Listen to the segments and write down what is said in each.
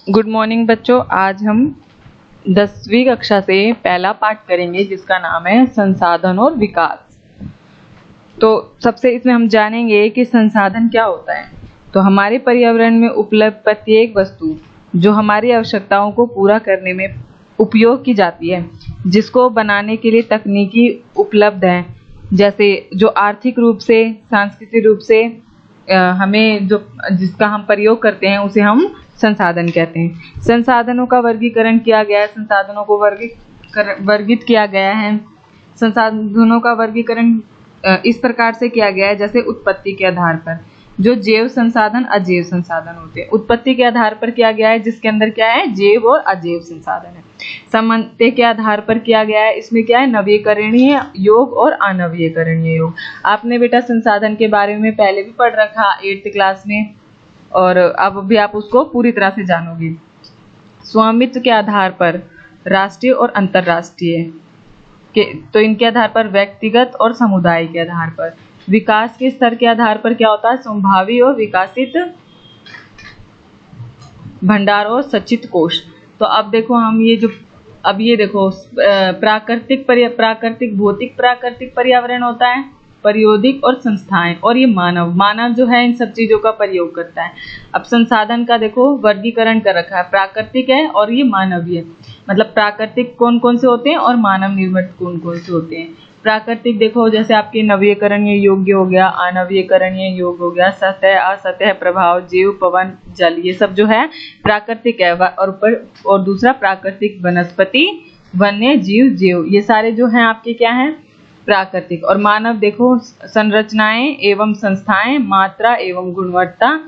Good morning बच्चों। आज हम 10वीं कक्षा से पहला पाठ करेंगे जिसका नाम है संसाधन और विकास। तो सबसे इसमें हम जानेंगे कि संसाधन क्या होता है। तो हमारे पर्यावरण में उपलब्ध प्रत्येक वस्तु जो हमारी आवश्यकताओं को पूरा करने में उपयोग की जाती है, जिसको बनाने के लिए तकनीकी उपलब्ध है, जैसे जो आर्थिक रूप से, सांस्कृतिक रूप से हमें जो जिसका हम प्रयोग करते हैं उसे हम संसाधन कहते हैं। संसाधनों का वर्गीकरण किया गया है, संसाधनों को वर्गित किया गया है। संसाधनों का वर्गीकरण इस प्रकार से किया गया है, जैसे उत्पत्ति के आधार पर जो जैव संसाधन, अजैव संसाधन होते हैं। उत्पत्ति के आधार पर किया गया है, जिसके अंदर क्या है, जैव और अजैव संसाधन है। समानता के आधार पर किया गया है, इसमें क्या है, नवीकरणीय योग और अनवीकरणीय योग। आपने बेटा संसाधन के बारे में पहले भी पढ़ रखा 8th क्लास में, और अब भी आप उसको पूरी तरह से जानोगे। स्वामित्व के आधार पर राष्ट्रीय और अंतर्राष्ट्रीय के, तो इनके आधार पर व्यक्तिगत और समुदाय के आधार पर। विकास के स्तर के आधार पर क्या होता है, संभावी और विकसित भंडार और संचित कोष। तो अब देखो हम ये देखो प्राकृतिक भौतिक प्राकृतिक पर्यावरण होता है, पारिस्थितिक और संस्थाएं, और ये मानव जो है इन सब चीजों का प्रयोग करता है। अब संसाधन का देखो वर्गीकरण कर रखा है, प्राकृतिक है और ये मानवीय। मतलब प्राकृतिक कौन कौन से होते हैं और मानव निर्मित कौन कौन से होते हैं। प्राकृतिक देखो जैसे आपके नवीकरणीय योग्य हो गया, अनवीकरणीय योग्य हो गया, सतह असतह प्रभाव, जीव, पवन, जल, ये सब जो है प्राकृतिक है। और दूसरा प्राकृतिक वनस्पति, वन्य जीव, जीव, ये सारे जो हैं आपके क्या हैं, प्राकृतिक। और मानव देखो संरचनाएं एवं संस्थाएं, मात्रा एवं गुणवत्ता,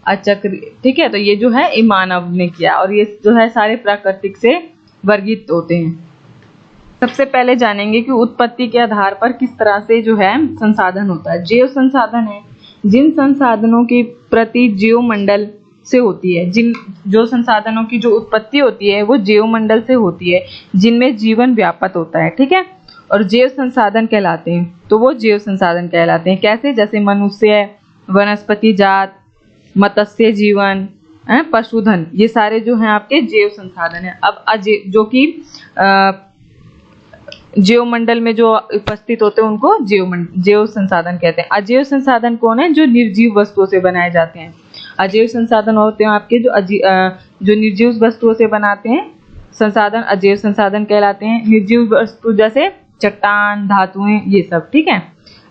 अचक्र, ठीक है। तो ये जो है ये मानव ने किया, और ये जो है सारे प्राकृतिक से वर्गित होते हैं। सबसे पहले जानेंगे कि उत्पत्ति के आधार पर किस तरह से जो है संसाधन होता है। जैव संसाधन है जिन संसाधनों की प्रति जीव मंडल से होती है, जो संसाधनों की जो उत्पत्ति होती है वो जीव मंडल से होती है, जिनमें जीवन व्याप्त होता है, ठीक है। और जैव संसाधन कहलाते हैं, तो वो जैव संसाधन कहलाते हैं। कैसे, जैसे मनुष्य, वनस्पति जात, मत्स्य जीवन, पशुधन, ये सारे जो हैं आपके जैव संसाधन है। अब अजैव जो कि जैव मंडल में जो उपस्थित होते हैं उनको जैव संसाधन कहते हैं। अजैव संसाधन कौन है, जो निर्जीव वस्तुओं से बनाए जाते हैं। अजैव संसाधन होते हैं आपके जो निर्जीव वस्तुओं से बनाते हैं संसाधन, अजैव संसाधन कहलाते हैं। निर्जीव वस्तु जैसे चट्टान, धातुएं, ये सब, ठीक है।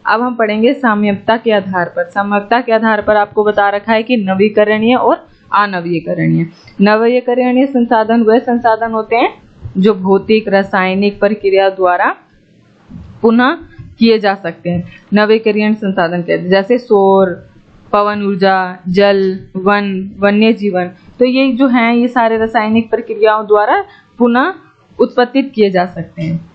अब हम पढ़ेंगे साम्यता के आधार पर। साम्यता के आधार पर आपको बता रखा है कि नवीकरणीय और अनवीकरणीय। नवीकरणीय संसाधन वह संसाधन होते हैं जो भौतिक रासायनिक प्रक्रिया द्वारा पुनः किए जा सकते हैं। नवीकरणीय संसाधन कहते हैं, जैसे सौर, पवन ऊर्जा, जल, वन्य जीवन। तो ये जो हैं ये सारे रासायनिक प्रक्रियाओं द्वारा पुनः उत्पादित किए जा सकते हैं।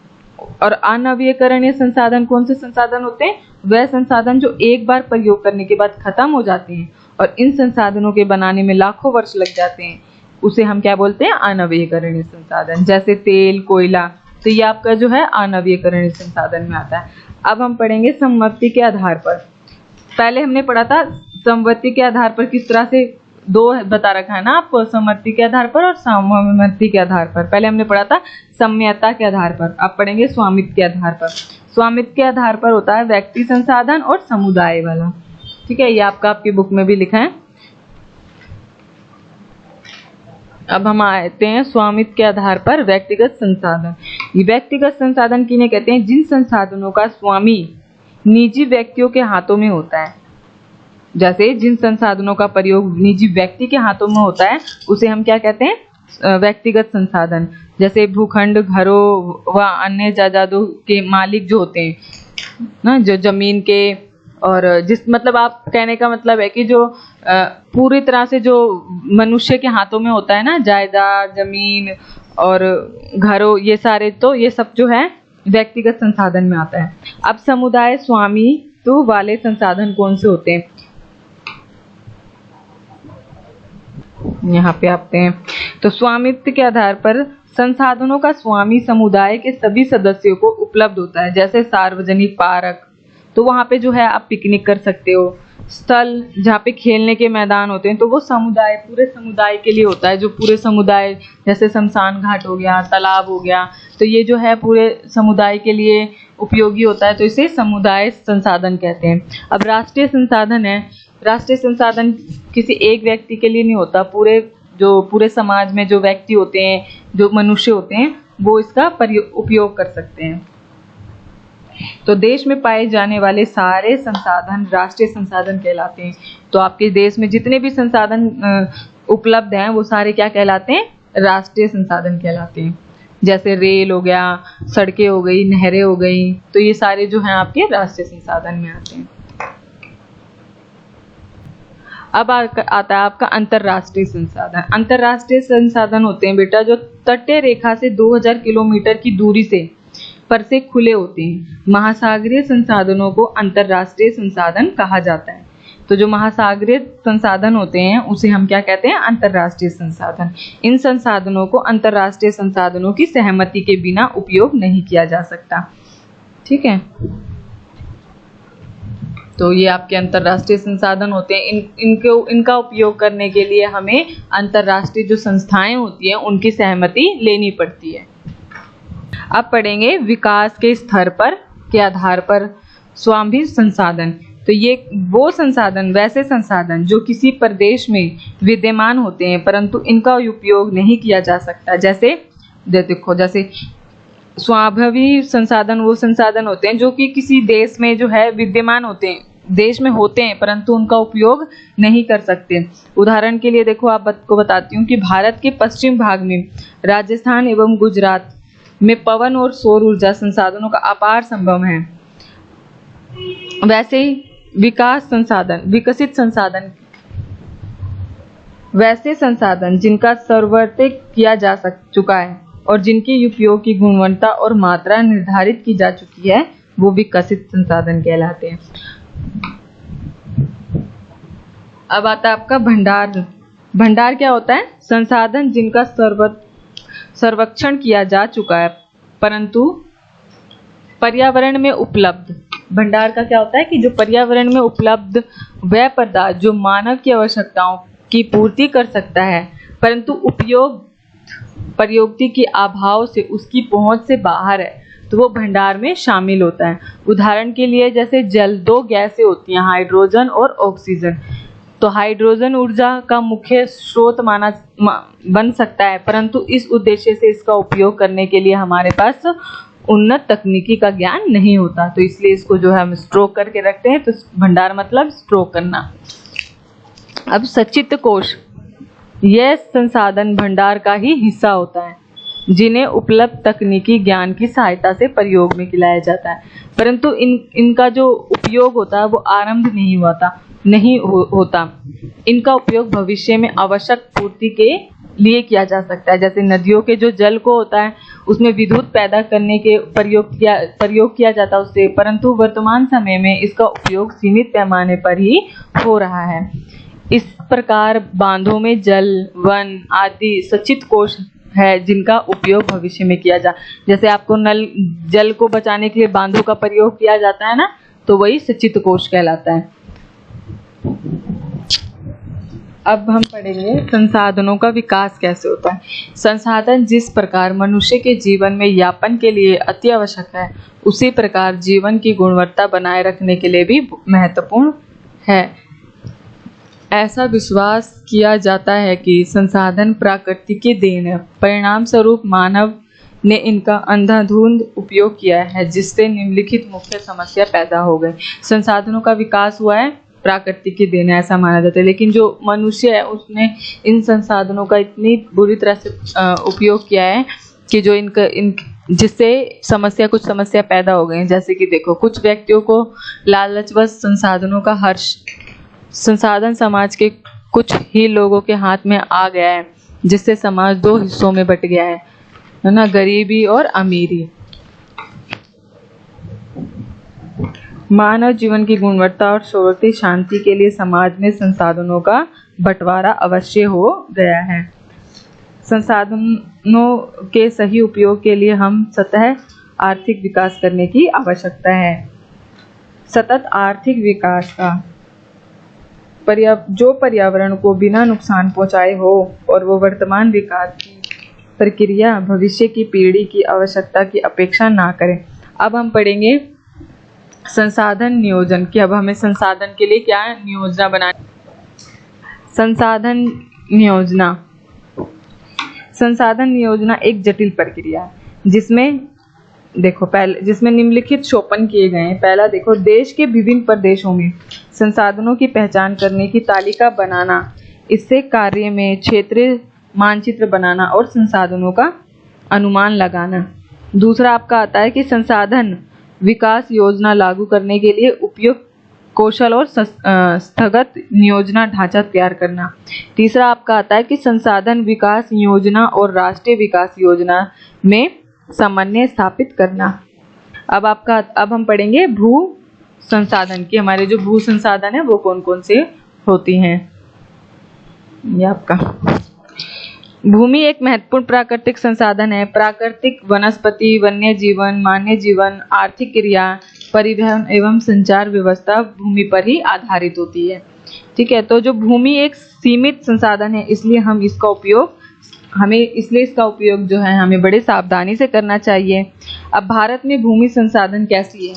और अनवीकरणीय संसाधन कौन से संसाधन होते हैं, वह संसाधन जो एक बार प्रयोग करने के बाद खत्म हो जाते हैं और इन संसाधनों के बनाने में लाखों वर्ष लग जाते हैं, उसे हम क्या बोलते हैं, अनवीकरणीय संसाधन। जैसे तेल, कोयला, तो ये आपका जो है अनवीकरणीय संसाधन में आता है। अब हम पढ़ेंगे सम्मति के आधार पर। पहले हमने पढ़ा था सम्मति के आधार पर किस तरह से, दो बता रखा है ना आपको, सम्मति के आधार पर और सहमति के आधार पर। पहले हमने पढ़ा था साम्यता के आधार पर, अब पढ़ेंगे स्वामित्व के आधार पर। स्वामित्व के आधार पर होता है व्यक्ति संसाधन और समुदाय वाला, ठीक है। ये आपकी बुक में भी लिखा है। अब हम आते हैं स्वामित्व के आधार पर व्यक्तिगत संसाधन। ये व्यक्तिगत संसाधन किन्हें कहते हैं, जिन संसाधनों का स्वामी निजी व्यक्तियों के हाथों में होता है। जैसे जिन संसाधनों का प्रयोग निजी व्यक्ति के हाथों में होता है उसे हम क्या कहते हैं, व्यक्तिगत संसाधन। जैसे भूखंड, घरों व अन्य जायदादों के मालिक जो होते हैं ना, जो जमीन के, और जिस मतलब आप कहने का मतलब है कि जो पूरी तरह से जो मनुष्य के हाथों में होता है ना, जायदाद, जमीन और घरों, ये सारे, तो ये सब जो है व्यक्तिगत संसाधन में आता है। अब समुदाय स्वामी तो वाले संसाधन कौन से होते हैं, यहाँ पे आते हैं। तो स्वामित्व के आधार पर संसाधनों का स्वामी समुदाय के सभी सदस्यों को उपलब्ध होता है। जैसे सार्वजनिक पार्क, तो वहाँ पे जो है आप पिकनिक कर सकते हो, स्थल जहाँ पे खेलने के मैदान होते हैं, तो वो समुदाय, पूरे समुदाय के लिए होता है, जो पूरे समुदाय, जैसे शमशान घाट हो गया, तालाब हो गया, तो ये जो है पूरे समुदाय के लिए उपयोगी होता है, तो इसे समुदाय संसाधन कहते हैं। अब राष्ट्रीय संसाधन है, राष्ट्रीय संसाधन किसी एक व्यक्ति के लिए नहीं होता, पूरे समाज में जो व्यक्ति होते हैं, जो मनुष्य होते हैं, वो इसका उपयोग कर सकते हैं। तो देश में पाए जाने वाले सारे संसाधन राष्ट्रीय संसाधन कहलाते हैं। तो आपके देश में जितने भी संसाधन उपलब्ध हैं, वो सारे क्या कहलाते हैं? राष्ट्रीय संसाधन कहलाते हैं। जैसे रेल हो गया, सड़कें हो गई, नहरें हो गई, तो ये सारे जो हैं आपके राष्ट्रीय संसाधन में आते हैं। अब आता है आपका अंतरराष्ट्रीय संसाधन। अंतरराष्ट्रीय संसाधन होते हैं बेटा जो तटीय रेखा से 2000 किलोमीटर की दूरी पर से खुले होते हैं। महासागरीय संसाधनों को अंतरराष्ट्रीय संसाधन कहा जाता है। तो जो महासागरीय संसाधन होते हैं उसे हम क्या कहते हैं? अंतरराष्ट्रीय संसाधन। इन संसाधनों को अंतरराष्ट्रीय संसाधनों की सहमति के बिना उपयोग नहीं किया जा सकता। ठीक है, तो ये आपके अंतरराष्ट्रीय संसाधन होते हैं। इनका उपयोग करने के लिए हमें अंतरराष्ट्रीय जो संस्थाएं होती हैं उनकी सहमति लेनी पड़ती है। अब पढ़ेंगे विकास के स्तर पर के आधार पर स्वामित्व संसाधन। तो ये वो संसाधन, वैसे संसाधन जो किसी प्रदेश में विद्यमान होते हैं परंतु इनका उपयोग नहीं किया जा सकता। जैसे देखो, जैसे स्वाभाविक संसाधन वो संसाधन होते हैं जो कि किसी देश में जो है विद्यमान होते हैं, देश में होते हैं परंतु उनका उपयोग नहीं कर सकते। उदाहरण के लिए देखो, आपको बताती हूँ कि भारत के पश्चिम भाग में राजस्थान एवं गुजरात में पवन और सौर ऊर्जा संसाधनों का अपार संभव है। वैसे ही विकसित संसाधन, वैसे संसाधन जिनका सर्ववर्ती किया जा चुका है और जिनके उपयोग की गुणवत्ता और मात्रा निर्धारित की जा चुकी है, वो विकसित संसाधन कहलाते हैं। अब आता है आपका भंडार। भंडार क्या होता है? संसाधन जिनका सर्वेक्षण किया जा चुका है परंतु पर्यावरण में उपलब्ध। भंडार का क्या होता है कि जो पर्यावरण में उपलब्ध वह पदार्थ जो मानव की आवश्यकताओं की पूर्ति कर सकता है परंतु प्रयोक्ति के अभाव से उसकी पहुंच से बाहर है, तो वो भंडार में शामिल होता है। उदाहरण के लिए जैसे जल, दो गैसें होती हैं, हाइड्रोजन और ऑक्सीजन। तो हाइड्रोजन ऊर्जा का मुख्य स्रोत बन सकता है परंतु इस उद्देश्य से इसका उपयोग करने के लिए हमारे पास उन्नत तकनीकी का ज्ञान नहीं होता, तो इसलिए इसको जो है हम स्टोर करके रखते हैं। तो भंडार मतलब स्टोर करना। अब संचित कोष, यह संसाधन भंडार का ही हिस्सा होता है जिन्हें उपलब्ध तकनीकी ज्ञान की सहायता से प्रयोग में लाया जाता है परंतु इनका जो उपयोग होता है वो आरंभ नहीं होता। इनका उपयोग भविष्य में आवश्यक पूर्ति के लिए किया जा सकता है। जैसे नदियों के जो जल को होता है उसमें विद्युत पैदा करने के प्रयोग किया जाता है उससे, परंतु वर्तमान समय में इसका उपयोग सीमित पैमाने पर ही हो रहा है। इस प्रकार बांधों में जल, वन आदि संचित कोष है जिनका उपयोग भविष्य में किया जैसे आपको नल जल को बचाने के लिए बांधों का प्रयोग किया जाता है ना, तो वही संचित कोष कहलाता है। अब हम पढ़ेंगे संसाधनों का विकास कैसे होता है। संसाधन जिस प्रकार मनुष्य के जीवन में यापन के लिए अति आवश्यक है, उसी प्रकार जीवन की गुणवत्ता बनाए रखने के लिए भी महत्वपूर्ण है। ऐसा विश्वास किया जाता है कि संसाधन प्रकृति की देन है, परिणाम स्वरूप मानव ने इनका अंधाधुंध उपयोग किया है जिससे निम्नलिखित मुख्य समस्या पैदा हो गई। संसाधनों का विकास हुआ है, प्रकृति की देन है ऐसा माना जाता है, लेकिन जो मनुष्य है उसने इन संसाधनों का इतनी बुरी तरह से उपयोग किया है कि जो जिससे कुछ समस्या पैदा हो गई। जैसे कि देखो, कुछ व्यक्तियों को लालचवश संसाधनों का हर्ष, संसाधन समाज के कुछ ही लोगों के हाथ में आ गया है जिससे समाज दो हिस्सों में बट गया है ना, गरीबी और अमीरी। मानव जीवन की गुणवत्ता और शाश्वत शांति के लिए समाज में संसाधनों का बंटवारा अवश्य हो गया है। संसाधनों के सही उपयोग के लिए हम सतत आर्थिक विकास करने की आवश्यकता है। सतत आर्थिक विकास का जो पर्यावरण को बिना नुकसान पहुंचाए हो और वो वर्तमान विकास की प्रक्रिया भविष्य की पीढ़ी की आवश्यकता की अपेक्षा ना करें। अब हम पढ़ेंगे संसाधन नियोजन कि अब हमें संसाधन के लिए क्या नियोजना बनानी। संसाधन नियोजना एक जटिल प्रक्रिया है जिसमें निम्नलिखित सोपान किए गए हैं। पहला देखो, देश के विभिन्न प्रदेशों में संसाधनों की पहचान करने की तालिका बनाना, इससे कार्य में क्षेत्रीय मानचित्र बनाना और संसाधनों का अनुमान लगाना। दूसरा आपका आता है कि संसाधन विकास योजना लागू करने के लिए उपयुक्त कौशल और स्थगत नियोजना ढांचा तैयार करना। तीसरा आपका आता है कि संसाधन विकास योजना और राष्ट्रीय विकास योजना में समन्वय स्थापित करना। अब हम पढ़ेंगे भू संसाधन कि हमारे जो भू संसाधन है वो कौन कौन से होती हैं। ये आपका भूमि एक महत्वपूर्ण प्राकृतिक संसाधन है। प्राकृतिक वनस्पति, वन्य जीवन, मानव जीवन, आर्थिक क्रिया, परिवहन एवं संचार व्यवस्था भूमि पर ही आधारित होती है। ठीक है, तो जो भूमि एक सीमित संसाधन है, इसलिए इसका उपयोग जो है हमें बड़े सावधानी से करना चाहिए। अब भारत में भूमि संसाधन कैसी है,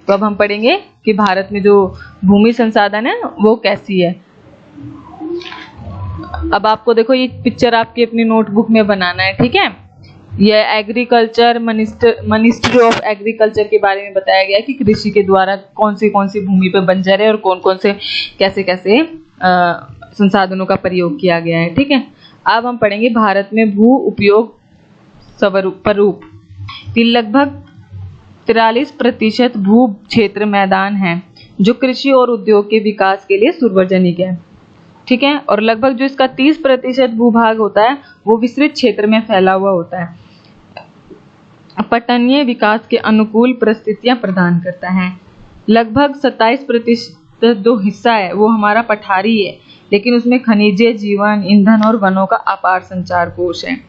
तो अब हम पढ़ेंगे कि भारत में जो भूमि संसाधन है वो कैसी है। अब आपको देखो ये पिक्चर आपकी अपनी नोटबुक में बनाना है। ठीक है, यह एग्रीकल्चर मिनिस्ट्री ऑफ एग्रीकल्चर के बारे में बताया गया कि कृषि के द्वारा कौन सी भूमि पर बंजर है और कौन से कैसे संसाधनों का प्रयोग किया गया है। ठीक है, अब हम पढ़ेंगे भारत में भू उपयोग स्वरूप कि लगभग 43% भू क्षेत्र मैदान है जो कृषि और उद्योग के विकास के लिए सार्वजनिक है। ठीक है, और लगभग जो इसका 30% भूभाग होता है वो विस्तृत क्षेत्र में फैला हुआ होता है। पट्टनीय विकास के अनुकूल परिस्थितियां प्रदान करता है। लगभग 27% जो हिस्सा है वो हमारा पठारी है, लेकिन उसमें खनिज, जीवन, ईंधन और वनों का अपार संचार कोश है।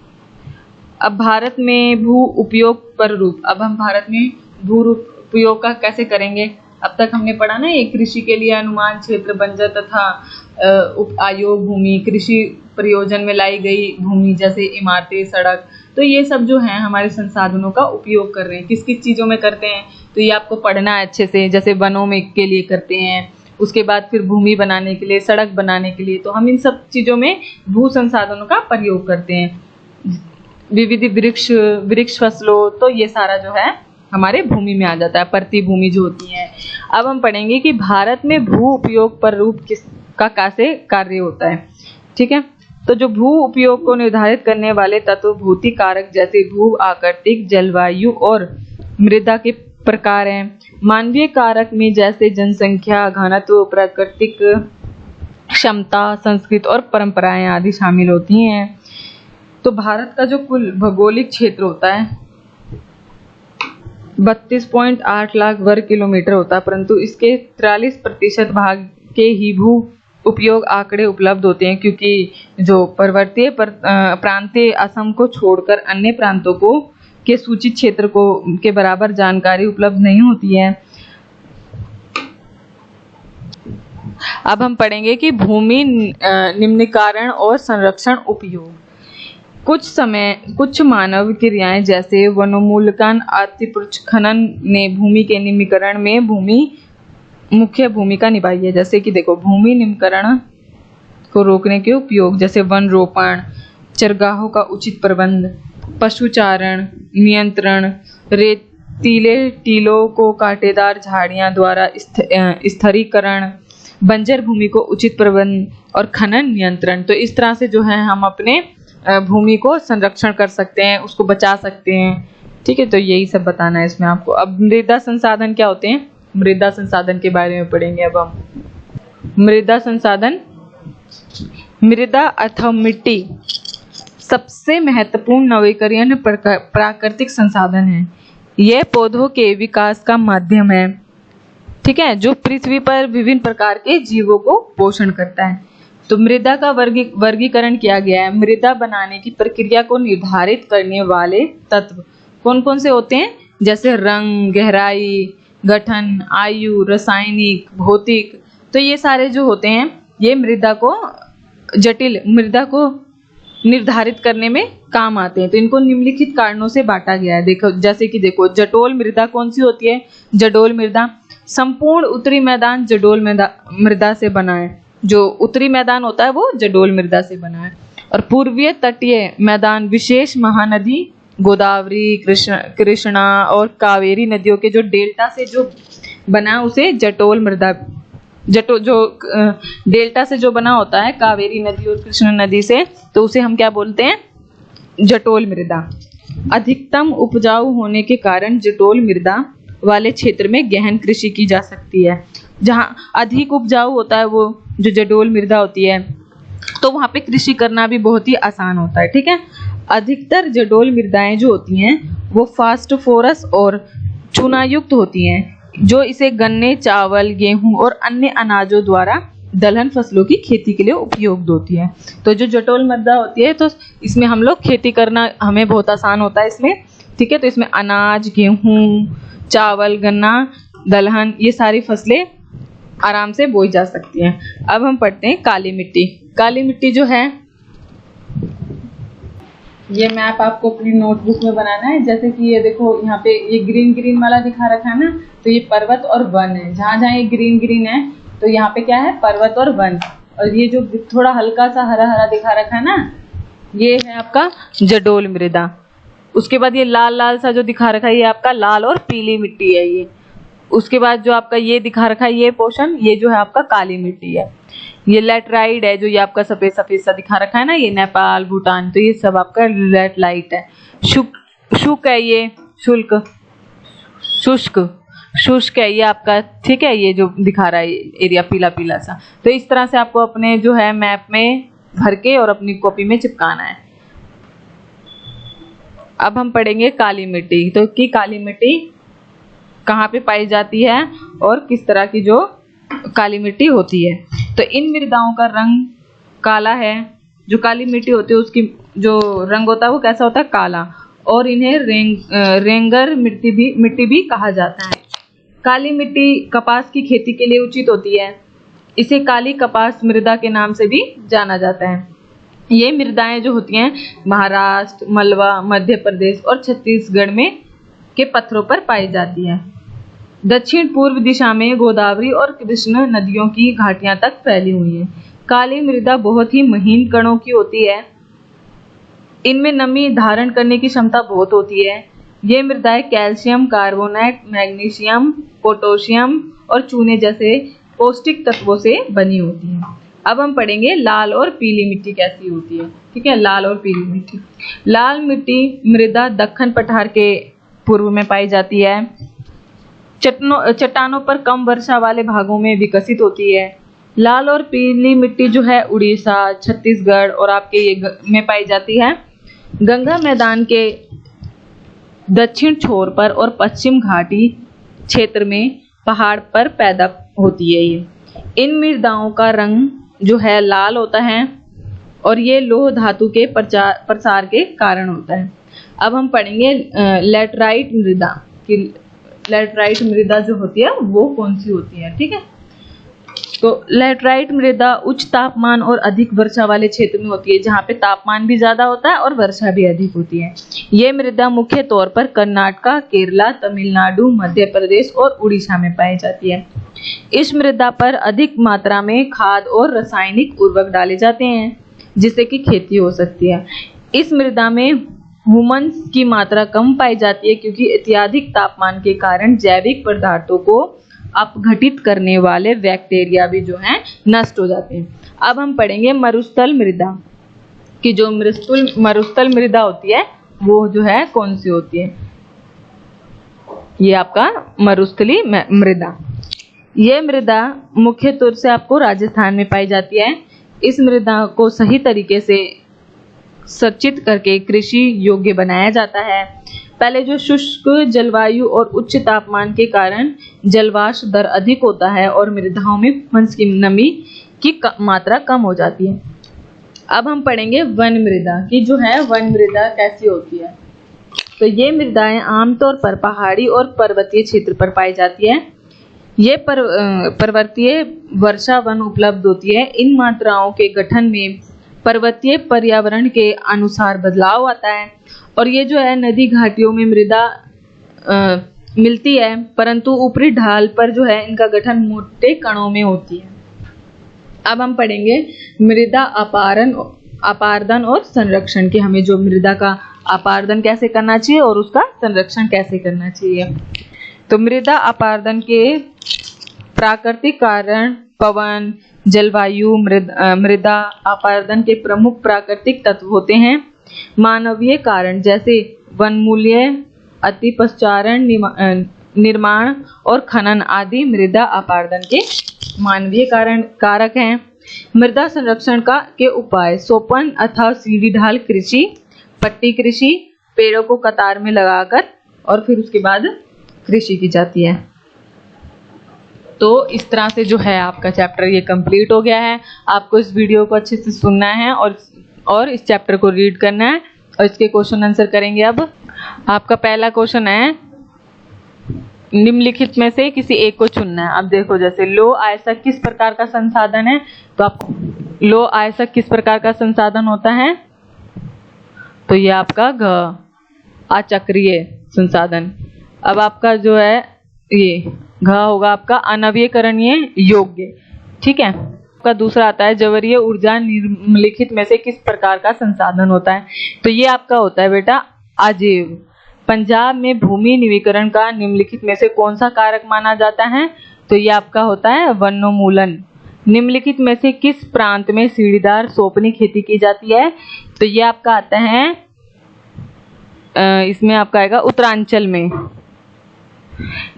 अब भारत में भू उपयोग पर रूप, अब हम भारत में भू उपयोग का कैसे करेंगे। अब तक हमने पढ़ा ना, ये कृषि के लिए अनुमान क्षेत्र, बंजर तथा उप आयोग भूमि, कृषि प्रयोजन में लाई गई भूमि जैसे इमारतें, सड़क, तो ये सब जो है हमारे संसाधनों का उपयोग कर रहे हैं। किस किस चीज़ों में करते हैं, तो ये आपको पढ़ना है अच्छे से। जैसे वनों में के लिए करते हैं, उसके बाद फिर भूमि बनाने के लिए, सड़क बनाने के लिए, तो हम इन सब चीज़ों में भू संसाधनों का प्रयोग करते हैं। विविध वृक्ष फसलों, तो ये सारा जो है हमारे भूमि में आ जाता है, प्रति भूमि जो होती है। अब हम पढ़ेंगे कि भारत में भू उपयोग पर रूप किसका कैसे कार्य होता है। ठीक है, तो जो भू उपयोग को निर्धारित करने वाले तत्व भौतिक कारक जैसे भू आकृतिक, जलवायु और मृदा के प्रकार हैं। मानवीय कारक में जैसे जनसंख्या, घनत्व, प्राकृतिक क्षमता, संस्कृति और परंपराएं आदि शामिल होती हैं। तो भारत का जो कुल भौगोलिक क्षेत्र होता है 32.8 लाख वर्ग किलोमीटर होता है, परंतु इसके 43% भाग के ही भू उपयोग आंकड़े उपलब्ध होते हैं, क्योंकि जो पर्वतीय प्रांतीय असम को छोड़कर अन्य प्रांतों को के सूचित क्षेत्र को के बराबर जानकारी उपलब्ध नहीं होती है। अब हम पढ़ेंगे कि भूमि निम्नीकरण और संरक्षण उपयोग। कुछ मानव क्रियाएं जैसे वनोन्मूलन, अतिवृक्ष खनन ने भूमि के निम्नीकरण में मुख्य भूमिका निभाई है। जैसे कि देखो, भूमि निम्नीकरण को रोकने के उपयोग जैसे वन रोपण, चरगाहों का उचित प्रबंध, पशुचारण नियंत्रण, रेतीले टीलों को कांटेदार झाड़ियां द्वारा स्थिरीकरण, बंजर भूमि को उचित प्रबंध और खनन नियंत्रण। तो इस तरह से जो है हम अपने भूमि को संरक्षण कर सकते हैं, उसको बचा सकते हैं। ठीक है, तो यही सब बताना है इसमें आपको। अब मृदा संसाधन क्या होते हैं, मृदा संसाधन के बारे में पढ़ेंगे। अब हम मृदा संसाधन, मृदा अथवा मिट्टी सबसे महत्वपूर्ण नवीकरणीय प्राकृतिक संसाधन है। यह पौधों के विकास का माध्यम है। ठीक है, जो पृथ्वी पर विभिन्न प्रकार के जीवों को पोषण करता है। तो मृदा का वर्गीकरण किया गया है। मृदा बनाने की प्रक्रिया को निर्धारित करने वाले तत्व कौन कौन से होते हैं, जैसे रंग, गहराई, गठन, आयु, रासायनिक, भौतिक। तो ये सारे जो होते हैं ये मृदा को जटिल मृदा को निर्धारित करने में काम आते हैं। तो इनको निम्नलिखित कारणों से बांटा गया है। देखो जैसे कि देखो जडोल मृदा कौन सी होती है? जडोल मृदा संपूर्ण उत्तरी मैदान जडोल मृदा से बना है। जो उत्तरी मैदान होता है वो जडोल मृदा से बना है। और पूर्वीय तटीय मैदान विशेष महानदी गोदावरी, कृष्णा और कावेरी नदियों के जो डेल्टा से जो बना उसे जटोल मृदा जो डेल्टा से जो बना होता है कावेरी नदी और कृष्णा नदी से, तो उसे हम क्या बोलते हैं? जटोल मृदा। अधिकतम उपजाऊ होने के कारण जटोल मृदा वाले क्षेत्र में गहन कृषि की जा सकती है। जहाँ अधिक उपजाऊ होता है वो जो जटोल मृदा होती है, तो वहाँ पे कृषि करना भी बहुत ही आसान होता है। ठीक है। अधिकतर जडोल मृदाएं जो होती हैं वो फास्फोरस और चूनायुक्त होती हैं, जो इसे गन्ने, चावल, गेहूं और अन्य अनाजों द्वारा दलहन फसलों की खेती के लिए उपयुक्त होती है। तो जो जटोल मृदा होती है तो इसमें हम लोग खेती करना हमें बहुत आसान होता है इसमें। ठीक है। तो इसमें अनाज, गेहूं, चावल, गन्ना, दलहन ये सारी फसलें आराम से बोई जा सकती हैं। अब हम पढ़ते हैं काली मिट्टी। काली मिट्टी जो है, ये मैप आपको अपनी नोटबुक में बनाना है। जैसे कि ये देखो यहाँ पे ये ग्रीन ग्रीन वाला दिखा रखा है ना, तो ये पर्वत और वन है। जहाँ जहाँ ये ग्रीन ग्रीन है तो यहाँ पे क्या है? पर्वत और वन। और ये जो थोड़ा हल्का सा हरा हरा दिखा रखा है ना, ये है आपका जडोल मृदा। उसके बाद ये लाल लाल सा जो दिखा रखा है ये आपका लाल और पीली मिट्टी है ये। उसके बाद जो आपका ये दिखा रखा है ये पोर्शन, ये जो है आपका काली मिट्टी है। ये लैटराइट है जो ये आपका सफेद सफेद सा दिखा रखा है ना, ये नेपाल, भूटान, तो ये सब आपका लैटराइट है। शुष्क है ये, शुष्क है ये आपका। ठीक है। ये जो दिखा रहा है एरिया पीला पीला सा। तो इस तरह से आपको अपने जो है मैप में भर के और अपनी कॉपी में चिपकाना है। अब हम पढ़ेंगे काली मिट्टी। तो कि काली मिट्टी कहाँ पे पाई जाती है और किस तरह की जो काली मिट्टी होती है। तो इन मृदाओं का रंग काला है। जो काली मिट्टी होती है उसकी जो रंग होता है वो कैसा होता है? काला। और इन्हें रेंगर मिट्टी भी कहा जाता है। काली मिट्टी कपास की खेती के लिए उचित होती है। इसे काली कपास मृदा के नाम से भी जाना जाता है। ये मृदाएं जो होती हैं महाराष्ट्र, मलवा, मध्य प्रदेश और छत्तीसगढ़ में के पत्थरों पर पाई जाती है। दक्षिण पूर्व दिशा में गोदावरी और कृष्ण नदियों की घाटियां तक फैली हुई है। काली मृदा बहुत ही महीन कणों की होती है। इनमें नमी धारण करने की क्षमता बहुत होती है। ये मृदाएं कैल्शियम कार्बोनेट, मैग्नीशियम, पोटेशियम और चूने जैसे पौष्टिक तत्वों से बनी होती है। अब हम पढ़ेंगे लाल और पीली मिट्टी कैसी होती है। ठीक है। लाल और पीली मिट्टी। लाल मिट्टी मृदा दक्कन पठार के पूर्व में पाई जाती है। चट्टानों पर कम वर्षा वाले भागों में विकसित होती है। लाल और पीली मिट्टी जो है उड़ीसा, छत्तीसगढ़ और आपके ये में पाई जाती है। गंगा मैदान के दक्षिण छोर पर और पश्चिम घाटी क्षेत्र में पहाड़ पर पैदा होती है ये। इन मृदाओं का रंग जो है लाल होता है और ये लोह धातु के प्रसार के कारण होता है। अब हम पढ़ेंगे लैटराइट मृदा कि लैटराइट मृदा जो होती है वो कौन सी होती है। ठीक है। तो लैटराइट मृदा उच्च तापमान और अधिक वर्षा वाले क्षेत्र में होती है, जहाँ पे तापमान भी ज्यादा होता है और वर्षा भी अधिक होती है। ये मृदा मुख्य तौर पर कर्नाटका, केरला, तमिलनाडु, मध्य प्रदेश और उड़ीसा में पाई जाती है। इस मृदा पर अधिक मात्रा में खाद और रासायनिक उर्वरक डाले जाते हैं जिससे कि खेती हो सकती है। इस मृदा में ह्यूमस की मात्रा कम पाई जाती है क्योंकि अत्यधिक तापमान के कारण जैविक पदार्थों को अपघटित करने वाले बैक्टीरिया भी जो हैं नष्ट हो जाते हैं। अब हम पढ़ेंगे मरुस्थल मृदा कि जो मरुस्थल मृदा होती है वो जो है कौन सी होती है। ये आपका मरुस्थली मृदा। ये मृदा मुख्य तौर से आपको राजस्थान में पाई जाती है। इस मृदा को सही तरीके से संचित करके कृषि योग्य बनाया जाता है। पहले जो शुष्क जलवायु और उच्च तापमान के कारण जलवाष्प दर अधिक होता है और मृदाओं में ह्यूमस की नमी की मात्रा कम हो जाती है। अब हम पढ़ेंगे वन मृदा कि जो है वन मृदा कैसी होती है। तो ये मृदाएं आमतौर पर पहाड़ी और पर्वतीय क्षेत्र पर पाई जाती है। ये पर्वतीय वर्षा वन उपलब्ध होती है। इन मात्राओं के गठन में पर्वतीय पर्यावरण के अनुसार बदलाव आता है और ये जो है नदी घाटियों में मृदा मिलती है, परंतु ऊपरी ढाल पर जो है इनका गठन मोटे कणों में होती है। अब हम पढ़ेंगे मृदा अपारदन और संरक्षण की, हमें जो मृदा का अपारदन कैसे करना चाहिए और उसका संरक्षण कैसे करना चाहिए। तो मृदा अपारदन के प्राकृतिक कारण पवन, जलवायु, मृदा अपारदन के प्रमुख प्राकृतिक तत्व होते हैं। मानवीय कारण जैसे वनमूल्य, अतिपश्चारण, निर्माण और खनन आदि मृदा अपारदन के मानवीय कारक हैं। मृदा संरक्षण के उपाय सोपन अथवा सीढ़ी ढाल कृषि, पट्टी कृषि, पेड़ों को कतार में लगाकर और फिर उसके बाद कृषि की जाती है। तो इस तरह से जो है आपका चैप्टर ये कंप्लीट हो गया है। आपको इस वीडियो को अच्छे से सुनना है और इस चैप्टर को रीड करना है और इसके क्वेश्चन आंसर करेंगे। अब आपका पहला क्वेश्चन है, निम्नलिखित में से किसी एक को चुनना है। अब देखो, जैसे लो आयसक किस प्रकार का संसाधन है, तो आपको लो आयसक किस प्रकार का संसाधन होता है, तो ये आपका घ अचक्रीय संसाधन। अब आपका जो है ये घ होगा आपका अनवीकरणीय योग्य, ठीक है। आपका दूसरा आता है जवरीय ऊर्जा निम्नलिखित में से किस प्रकार का संसाधन होता है, तो ये आपका होता है बेटा अजैव। पंजाब में भूमि नवीकरण का निम्नलिखित में से कौन सा कारक माना जाता है, तो ये आपका होता है वनोन्मूलन। निम्नलिखित में से किस प्रांत में सीढ़ीदार सोपनी खेती की जाती है, तो ये आपका आता है इसमें आपका आएगा उत्तरांचल में।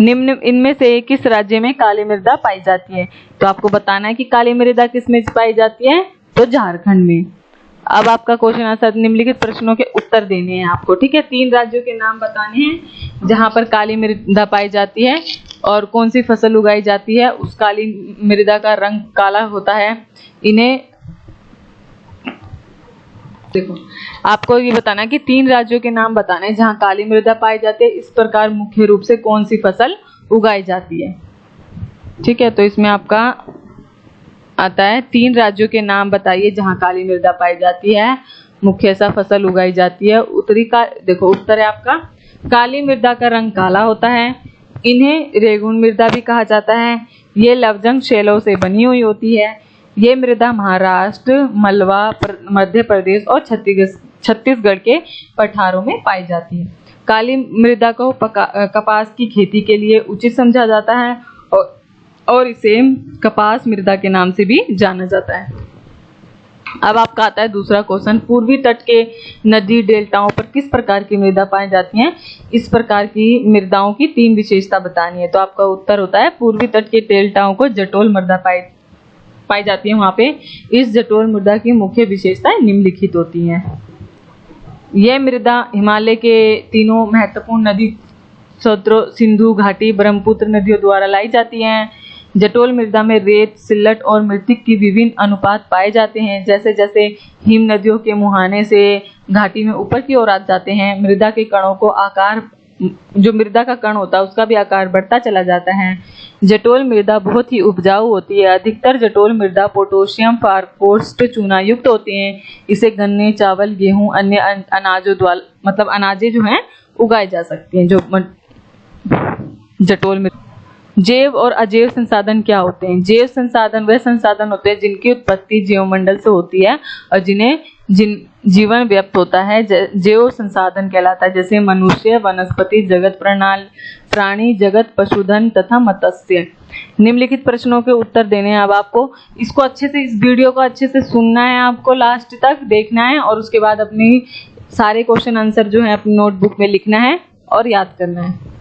निम्न इनमें से किस राज्य में काली मृदा पाई जाती है, तो आपको बताना है कि काली मृदा किस में पाई जाती है, तो झारखंड में। अब आपका क्वेश्चन आंसर निम्नलिखित प्रश्नों के उत्तर देने हैं आपको, ठीक है। 3 राज्यों के नाम बताने हैं जहां पर काली मृदा पाई जाती है और कौन सी फसल उगाई जाती है, उस काली मृदा का रंग काला होता है। इन्हें देखो, आपको ये बताना है कि 3 राज्यों के नाम बताने हैं जहां काली मृदा पाई जाती है। इस प्रकार मुख्य रूप से कौन सी फसल उगाई जाती है, ठीक है। तो इसमें आपका आता है 3 राज्यों के नाम बताइए जहां काली मृदा पाई जाती है, मुख्य सा फसल उगाई जाती है। उत्तरी का देखो उत्तर है आपका काली मृदा का रंग काला होता है। इन्हें रेगुन मृदा भी कहा जाता है। ये लवजंग शैलों से बनी हुई होती है। ये मृदा महाराष्ट्र, मलवा, मध्य प्रदेश और छत्तीसगढ़ के पठारों में पाई जाती है। काली मृदा को कपास की खेती के लिए उचित समझा जाता है और इसे कपास मृदा के नाम से भी जाना जाता है। अब आपका आता है दूसरा क्वेश्चन, पूर्वी तट के नदी डेल्टाओं पर किस प्रकार की मृदा पाई जाती है, इस प्रकार की मृदाओं की 3 विशेषता बतानी है। तो आपका उत्तर होता है पूर्वी तट के डेल्टाओं को जटोल मृदा पाई जाती है। वहां पे इस जटोल मृदा की मुख्य विशेषताएं निम्नलिखित होती हैं। यह मृदा हिमालय के 3 महत्वपूर्ण नदी स्रोतों सिंधु घाटी, ब्रह्मपुत्र नदियों द्वारा लाई जाती हैं। जटोल मृदा में रेत, सिल्लट और मृतिक की विभिन्न अनुपात पाए जाते हैं। जैसे जैसे हिम नदियों के मुहाने से घाटी में ऊपर की ओर आ जाते हैं, मृदा के कणों को आकार, जो मृदा का कण होता है उसका भी आकार बढ़ता चला जाता है। जटोल मृदा बहुत ही उपजाऊ होती है। अधिकतर जटोल मृदा पोटेशियम फास्फोरस चूना युक्त होते हैं। इसे गन्ने, चावल, गेहूं, अन्य अनाजों द्वारा मतलब अनाजें जो हैं उगाई जा सकती हैं। जो जटोल मृदा। जैव और अजैव संसाधन क्या होते हैं? जैव संसाधन वह संसाधन होते हैं जिनकी उत्पत्ति जैवमंडल से होती है और जिन्हें जीवन व्याप्त होता है जैव संसाधन कहलाता है। जैसे मनुष्य, वनस्पति जगत, प्राणी जगत, पशुधन तथा मत्स्य। निम्नलिखित प्रश्नों के उत्तर देने हैं। अब आपको इसको अच्छे से, इस वीडियो को अच्छे से सुनना है, आपको लास्ट तक देखना है और उसके बाद अपनी सारे क्वेश्चन आंसर जो है अपनी नोटबुक में लिखना है और याद करना है।